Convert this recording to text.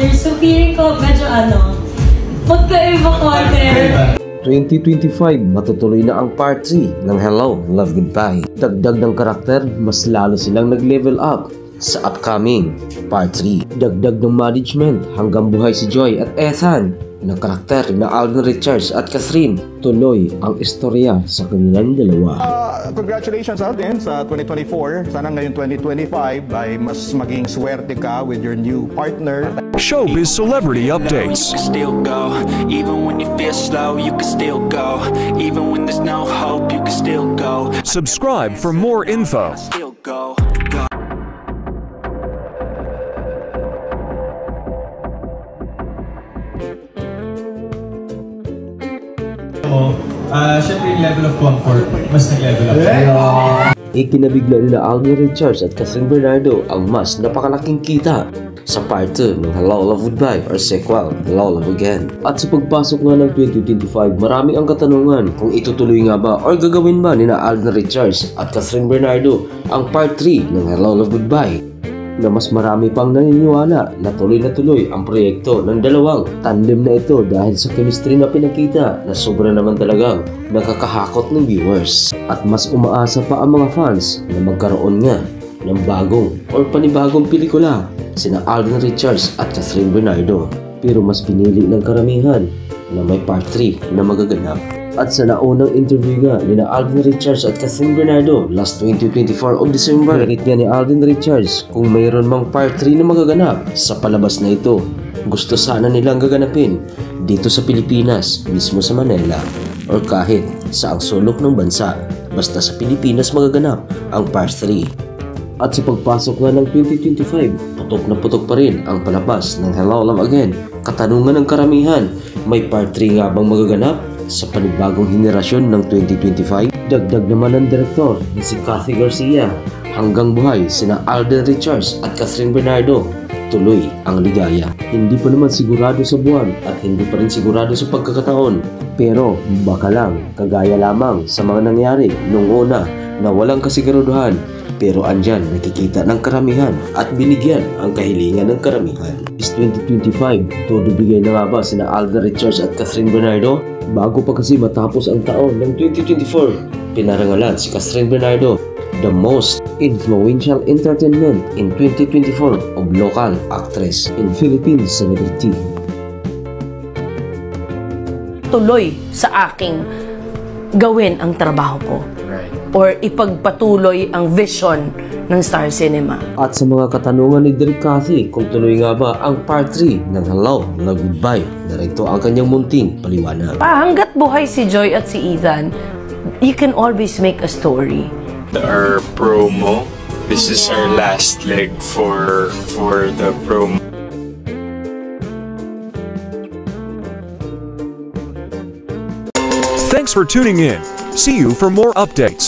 characters. So feeling ko medyo magkaiba content. 2025, matutuloy na ang part 3 ng Hello, Love, Goodbye. Dagdag ng karakter, mas lalo silang nag-level up sa upcoming part 3. Dagdag ng management hanggang buhay si Joy at Ethan na karakter na Alden Richards at Catherine. Tuloy ang istorya sa kanilang dalawa. Congratulations Alden sa 2024. Sana ngayon 2025 ay mas maging swerte ka with your new partner. Showbiz Celebrity Updates. You can still go, even when you feel slow, you can still go. Even when there's no hope, you can still go. Subscribe for more info. Still go. Siyempre yung level of comfort, mas nag-level up. Ikinabigla nila Alden Richards at Catherine Bernardo ang mas napakalaking kita sa part 2 ng Hello, Love, Goodbye or sequel, Hello, Love Again. At sa pagpasok nga ng 2025, marami ang katanungan kung itutuloy nga ba or gagawin ba nina Alden Richards at Catherine Bernardo ang part 3 ng Hello, Love, Goodbye, na mas marami pang naniniwala na tuloy ang proyekto ng dalawang tandem na ito dahil sa chemistry na pinakita na sobra naman talagang nakakahakot ng viewers. At mas umaasa pa ang mga fans na magkaroon nga ng bagong or panibagong pelikula sina Alden Richards at Catherine Bernardo. Pero mas pinili ng karamihan na may part 3 na magaganap. At sa naunang interview nga ni Alden Richards at Catherine Bernardo last 2024 of December, narit nga ni Alden Richards kung mayroon mang part 3 na magaganap sa palabas na ito. Gusto sana nilang gaganapin dito sa Pilipinas, mismo sa Manila, or kahit sa ang sulok ng bansa. Basta sa Pilipinas magaganap ang part 3. At sa pagpasok nga ng 2025, putok pa rin ang palabas ng Hello, Love Again. Katanungan ng karamihan, may part 3 nga bang magaganap sa panibagong henerasyon ng 2025? Dagdag naman ng direktor na si Cathy Garcia, hanggang buhay sina Alden Richards at Catherine Bernardo. Tuloy ang ligaya. Hindi pa naman sigurado sa buwan at hindi pa rin sigurado sa pagkakataon. Pero baka lang, kagaya lamang sa mga nangyari nung una na walang kasiguraduhan. Pero andyan nakikita ng karamihan at binigyan ang kahilingan ng karamihan. Is 2025, todo bigay na nga ba sina Alden Richards at Catherine Bernardo? Bago pa kasi matapos ang taon ng 2024, pinarangalan si Catherine Bernardo the most influential entertainment in 2024 of local actress in Philippines celebrity. Tuloy sa aking gawin ang trabaho ko. Or ipagpatuloy ang vision ng Star Cinema. At sa mga katanungan ni Direk Cathy kung tuloy nga ba ang part 3 ng Hello, Love, Goodbye, narito ang kanyang munting paliwanag. Hanggat buhay si Joy at si Ethan, you can always make a story. Our promo, this is our last leg for the promo. Thanks for tuning in. See you for more updates.